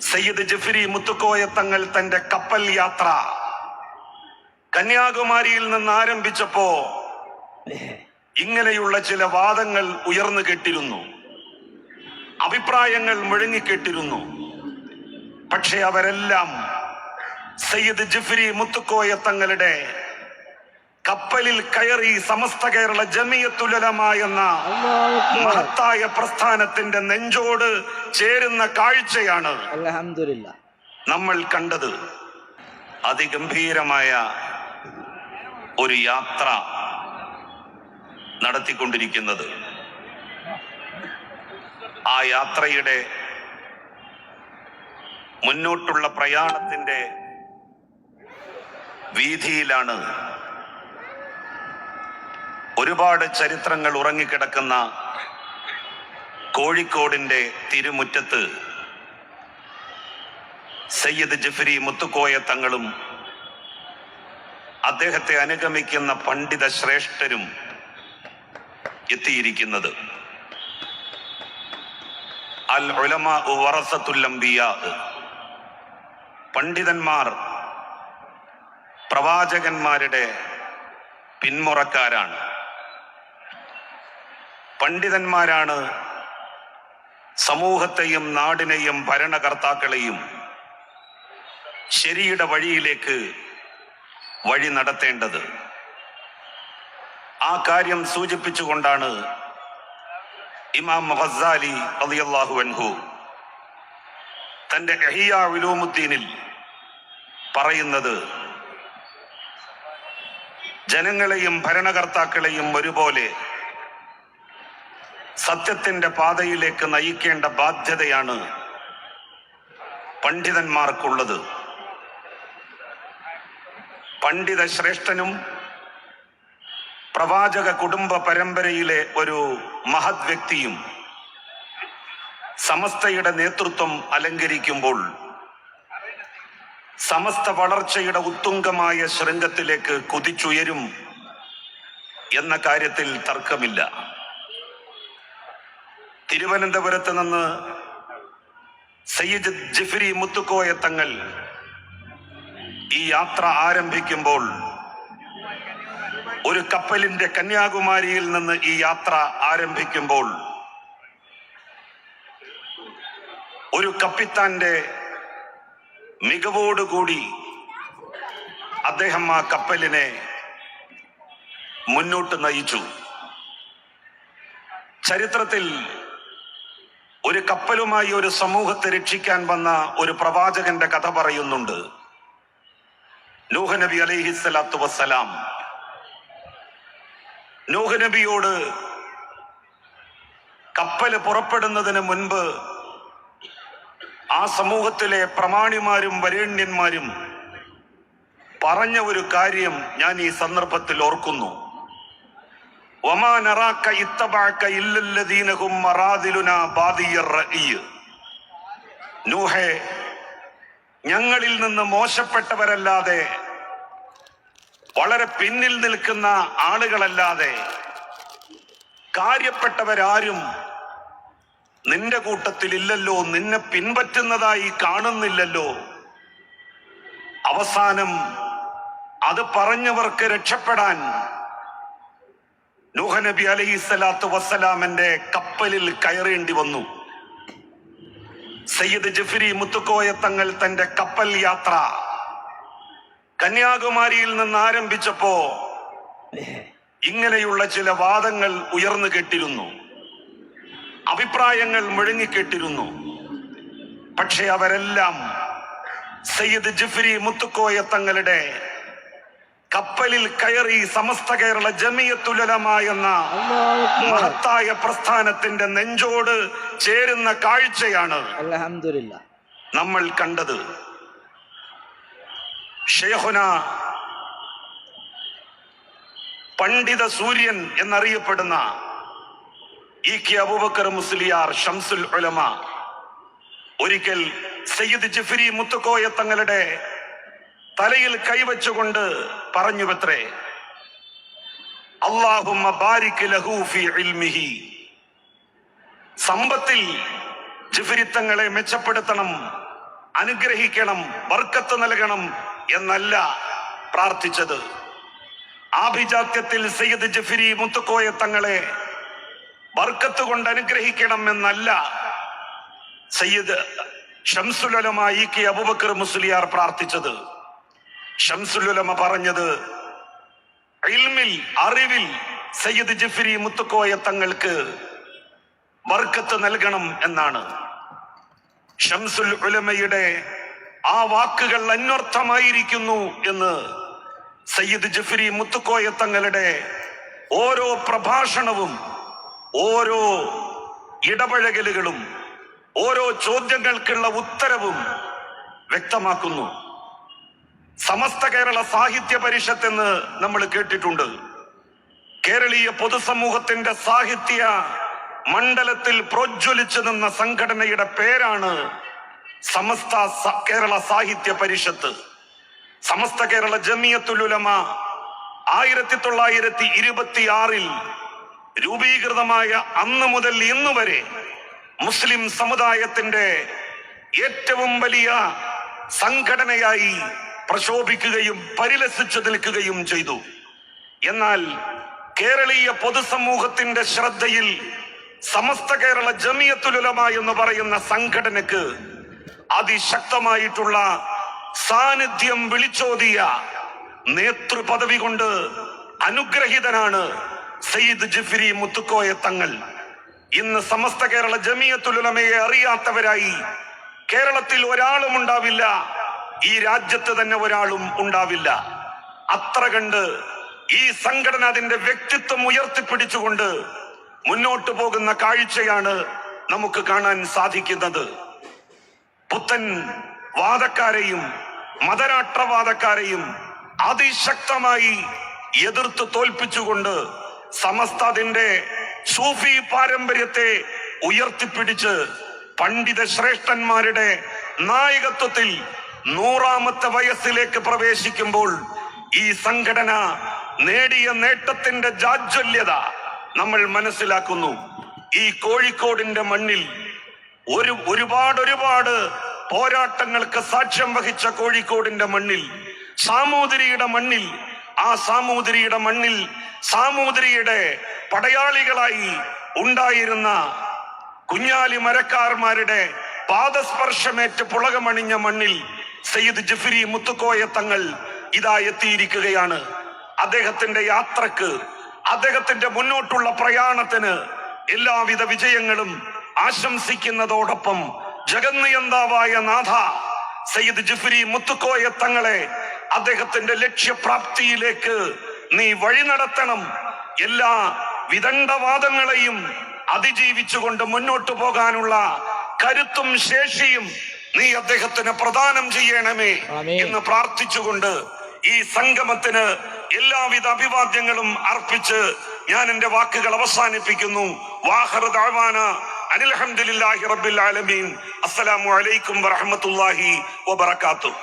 സയ്യിദ് ജിഫ്രി മുത്തുക്കോയ തങ്ങൾ തന്റെ കപ്പൽ യാത്ര കന്യാകുമാരിയിൽ നിന്ന് ആരംഭിച്ചപ്പോ ഇങ്ങനെയുള്ള ചില വാദങ്ങൾ ഉയർന്നു കേട്ടിരുന്നു, അഭിപ്രായങ്ങൾ മുഴങ്ങിക്കേട്ടിരുന്നു. പക്ഷെ അവരെല്ലാം സയ്യിദ് ജിഫ്രി മുത്തുക്കോയ തങ്ങളുടെ കപ്പലിൽ കയറി സമസ്ത കേരള ജമിയത്തുൽ ഉലമ എന്ന മഹത്തായ പ്രസ്ഥാനത്തിന്റെ നെഞ്ചോട് ചേരുന്ന കാഴ്ചയാണ് അൽഹംദുലില്ലാ നമ്മൾ കണ്ടത്. അതിഗംഭീരമായ ഒരു യാത്ര നടത്തിക്കൊണ്ടിരിക്കുന്നത്. ആ യാത്രയുടെ മുന്നോട്ടുള്ള പ്രയാണത്തിന്റെ വീതിയിലാണ് ഒരുപാട് ചരിത്രങ്ങൾ ഉറങ്ങിക്കിടക്കുന്ന കോഴിക്കോടിന്റെ തിരുമുറ്റത്ത് സയ്യിദ് ജിഫ്രി മുത്തുക്കോയ തങ്ങളും അദ്ദേഹത്തെ അനുഗമിക്കുന്ന പണ്ഡിത ശ്രേഷ്ഠരും എത്തിയിരിക്കുന്നത്. അൽ ഉലമാ വറസത്തുൽ അംബിയാ, പണ്ഡിതന്മാർ പ്രവാചകന്മാരുടെ പിന്മുറക്കാരാണ്. പണ്ഡിതന്മാരാണ് സമൂഹത്തെയും നാടിനെയും ഭരണകർത്താക്കളെയും ശരിയുടെ വഴിയിലേക്ക് വഴി നടത്തേണ്ടത്. ആ കാര്യം സൂചിപ്പിച്ചുകൊണ്ടാണ് ഇമാം ഗസാലി റളിയല്ലാഹു അൻഹു തന്റെ ഇഹ്യാ ഉലൂമുദ്ദീനിൽ പറയുന്നത്, ജനങ്ങളെയും ഭരണകർത്താക്കളെയും ഒരുപോലെ സത്യത്തിന്റെ പാതയിലേക്ക് നയിക്കേണ്ട ബാധ്യതയാണ് പണ്ഡിതന്മാർക്കുള്ളത്. പണ്ഡിത ശ്രേഷ്ഠനും പ്രവാചക കുടുംബ പരമ്പരയിലെ ഒരു മഹത് വ്യക്തിയും സമസ്തയുടെ നേതൃത്വം അലങ്കരിക്കുമ്പോൾ സമസ്ത വളർച്ചയുടെ ഉത്തുംഗമായ ശൃംഗത്തിലേക്ക് കുതിച്ചുയരും എന്ന കാര്യത്തിൽ തർക്കമില്ല. തിരുവനന്തപുരത്ത് നിന്ന് സയ്യിദ് ജിഫ്രി മുത്തുക്കോയ തങ്ങൾ ഈ യാത്ര ആരംഭിക്കുമ്പോൾ ഒരു കപ്പലിന്റെ കന്യാകുമാരിയിൽ നിന്ന് ഈ യാത്ര ആരംഭിക്കുമ്പോൾ ഒരു കപ്പിത്താന്റെ മികവോടുകൂടി അദ്ദേഹം ആ കപ്പലിനെ മുന്നോട്ട് നയിച്ചു. ചരിത്രത്തിൽ ഒരു കപ്പലുമായി ഒരു സമൂഹത്തെ രക്ഷിക്കാൻ വന്ന ഒരു പ്രവാചകന്റെ കഥ പറയുന്നുണ്ട്. നൂഹ് നബി അലൈഹിസ്സലാത്തു വസ്സലാം നൂഹ് നബിയോട് കപ്പല് പുറപ്പെടുന്നതിന് മുൻപ് ആ സമൂഹത്തിലെ പ്രമാണിമാരും വരേണ്യന്മാരും പറഞ്ഞ ഒരു കാര്യം ഞാൻ ഈ സന്ദർഭത്തിൽ ഓർക്കുന്നു. വമാ നറാക ഇത്തബഅക ഇല്ലല്ലദീന ഹും മറാദിലുനാ ബാദിയർ റഅയ്. നൂഹേ, ഞങ്ങളിൽ നിന്ന് മോശപ്പെട്ടവരല്ലാതെ, വളരെ പിന്നിൽ നിൽക്കുന്ന ആളുകളല്ലാതെ കാര്യപ്പെട്ടവരാരും നിന്റെ കൂട്ടത്തിൽ ഇല്ലല്ലോ, നിന്നെ പിൻപറ്റുന്നതായി കാണുന്നില്ലല്ലോ. അവസാനം അത് പറഞ്ഞവർക്ക് രക്ഷപ്പെടാൻ നൂഹ് നബി അലൈഹിസ്സലാത്തു വസ്സലാമിന്റെ കപ്പലിൽ കയറേണ്ടി വന്നു. സയ്യിദ് ജിഫ്രി മുത്തുക്കോയ തങ്ങൾ തന്റെ കപ്പൽ യാത്ര കന്യാകുമാരിയിൽ നിന്ന് ആരംഭിച്ചപ്പോ ഇങ്ങനെയുള്ള ചില വാദങ്ങൾ ഉയർന്നു കേട്ടിരുന്നു, അഭിപ്രായങ്ങൾ മുഴങ്ങിക്കേട്ടിരുന്നു. പക്ഷെ അവരെല്ലാം സയ്യിദ് ജിഫ്രി മുത്തുക്കോയ തങ്ങളുടെ കപ്പലിൽ കയറി സമസ്ത കേരള ജമിയത്തുൽ ഉലമ എന്ന മഹത്തായ പ്രസ്ഥാനത്തിന്റെ നെഞ്ചോട് ചേരുന്ന കാഴ്ചയാണ് അൽഹംദുലില്ലാ നമ്മൾ കണ്ടത്. ഷേഖുന പണ്ഡിത സൂര്യൻ എന്നറിയപ്പെടുന്ന ഇ.കെ. അബൂബക്കർ മുസ്ലിയാർ ഷംസുൽ ഉലമ ഒരിക്കൽ സയ്യിദ് ജിഫ്രി മുത്തുക്കോയ തങ്ങളുടെ തലയിൽ കൈവച്ചുകൊണ്ട് പറഞ്ഞുവത്രേ, അല്ലാഹുമ്മ ബാരിക് ലഹു ഫീ ഇൽമിഹി. സമ്പത്തിൽ ജിഫ്രി തങ്ങളെ മെച്ചപ്പെടുത്തണം, അനുഗ്രഹിക്കണം, ബർക്കത്ത് നൽകണം എന്നല്ല പ്രാർത്ഥിച്ചത്. ആഭിജാത്യത്തിൽ സയ്യിദ് ജഫരി മുത്തുക്കോയ തങ്ങളെ ബർക്കത്ത് കൊണ്ട് അനുഗ്രഹിക്കണം എന്നല്ല സയ്യിദ് ശംസുൽ ഉലമ ഇ.കെ. അബൂബക്കർ മുസ്ലിയാർ പ്രാർത്ഥിച്ചത്. ശംസുൽ ഉലമ പറഞ്ഞത് ഇൽമിൽ, അറിവിൽ സയ്യിദ് ജഫരി മുത്തുക്കോയ തങ്ങൾക്ക് ബർക്കത്ത് നൽകണം എന്നാണ്. ശംസുൽ ഉലമയുടെ ആ വാക്കുകൾ അന്വർത്ഥമായിരിക്കുന്നു എന്ന് സയ്യിദ് ജഫരി മുത്തുക്കോയ തങ്ങളുടെ ഓരോ പ്രഭാഷണവും, ഓരോ ഇടപഴകലുകളും, ഓരോ ചോദ്യങ്ങൾക്കുള്ള ഉത്തരവും വ്യക്തമാക്കുന്നു. സമസ്ത കേരള സാഹിത്യ പരിഷത്ത് എന്ന് നമ്മൾ കേട്ടിട്ടുണ്ട്. കേരളീയ പൊതുസമൂഹത്തിന്റെ സാഹിത്യ മണ്ഡലത്തിൽ പ്രോജ്വലിച്ചു നിന്ന സംഘടനയുടെ പേരാണ് സമസ്ത കേരള സാഹിത്യ പരിഷത്ത്. സമസ്ത കേരള ജമിയത്തുൽ ഉലമ 1926 രൂപീകൃതമായ അന്ന് മുതൽ ഇന്ന് വരെ മുസ്ലിം സമുദായത്തിന്റെ ഏറ്റവും വലിയ സംഘടനയായി പ്രശോഭിക്കുകയും പരിലസിച്ചു നിൽക്കുകയും ചെയ്തു. എന്നാൽ കേരളീയ പൊതുസമൂഹത്തിന്റെ ശ്രദ്ധയിൽ സമസ്ത കേരള ജമിയത്തുൽ ഉലമ എന്ന് പറയുന്ന സംഘടനക്ക് അതിശക്തമായിട്ടുള്ള സാന്നിധ്യം വിളിച്ചോതിയ നേതൃപദവി കൊണ്ട് അനുഗ്രഹീതനാണ് സയ്യിദ് ജഫരി മുത്തുക്കോയ തങ്ങൾ. ഇന്ന് സമസ്ത കേരള ജമിയത്തുൽ ഉലമയെ അറിയാത്തവരായി കേരളത്തിൽ ഒരാളും ഉണ്ടാവില്ല, ഈ രാജ്യത്ത് തന്നെ ഒരാളും ഉണ്ടാവില്ല. അത്ര കണ്ട് ഈ സംഘടന അതിന്റെ വ്യക്തിത്വം ഉയർത്തിപ്പിടിച്ചുകൊണ്ട് മുന്നോട്ടു പോകുന്ന കാഴ്ചയാണ് നമുക്ക് കാണാൻ സാധിക്കുന്നത്. പുത്തൻ വാദക്കാരെയും മതരാഷ്ട്രവാദക്കാരെയും അതിശക്തമായി എതിർത്ത് തോൽപ്പിച്ചുകൊണ്ട് സമസ്ത അതിന്റെ സൂഫി പാരമ്പര്യത്തെ ഉയർത്തിപ്പിടിച്ച് പണ്ഡിത ശ്രേഷ്ഠന്മാരുടെ നായകത്വത്തിൽ 100ാമത്തെ വയസ്സിലേക്ക് പ്രവേശിക്കുമ്പോൾ ഈ സംഘടന നേടിയ നേട്ടത്തിന്റെ ജാജ്വല്യത നമ്മൾ മനസ്സിലാക്കുന്നു. ഈ കോഴിക്കോടിന്റെ മണ്ണിൽ ഒരുപാട് പോരാട്ടങ്ങൾക്ക് സാക്ഷ്യം വഹിച്ച കോഴിക്കോടിന്റെ മണ്ണിൽ, സാമൂതിരിയുടെ മണ്ണിൽ, ആ സാമൂതിരിയുടെ മണ്ണിൽ സാമൂതിരിയുടെ പടയാളികളായി ഉണ്ടായിരുന്ന കുഞ്ഞാലി മരക്കാർമാരുടെ പാദസ്പർശമേറ്റ് പുളകമണിഞ്ഞ മണ്ണിൽ സയ്യിദ് ജഫരി മുത്തുക്കോയ തങ്ങൾ ഇതാ എത്തിയിരിക്കുകയാണ്. അദ്ദേഹത്തിന്റെ യാത്രക്ക്, അദ്ദേഹത്തിന്റെ മുന്നോട്ടുള്ള പ്രയാണത്തിന് എല്ലാവിധ വിജയങ്ങളും ആശംസിക്കുന്നതോടൊപ്പം ജഗന്നിയന്താവായ നാഥ സയ്യിദ് ജഫരി മുത്തുക്കോയ തങ്ങളെ അദ്ദേഹത്തിന്റെ ലക്ഷ്യപ്രാപ്തിയിലേക്ക് നീ വഴി നടത്തണം. എല്ലാ വിദണ്ഡവാദങ്ങളെയും അതിജീവിച്ചുകൊണ്ട് മുന്നോട്ടു പോകാനുള്ള കരുത്തും ശേഷിയും നീ അദ്ദേഹത്തിന് പ്രദാനം ചെയ്യണമേ എന്ന് പ്രാർത്ഥിച്ചുകൊണ്ട് ഈ സംഗമത്തിന് എല്ലാവിധ അഭിവാദ്യങ്ങളും അർപ്പിച്ച് ഞാൻ എന്റെ വാക്കുകൾ അവസാനിപ്പിക്കുന്നു. വാഖിറു ദഅവാന അനിൽ ഹംദുലില്ലാഹി റബ്ബിൽ ആലമീൻ. അസ്സലാമു അലൈക്കും വറഹ്മത്തുള്ളാഹി വബറകാതുഹു.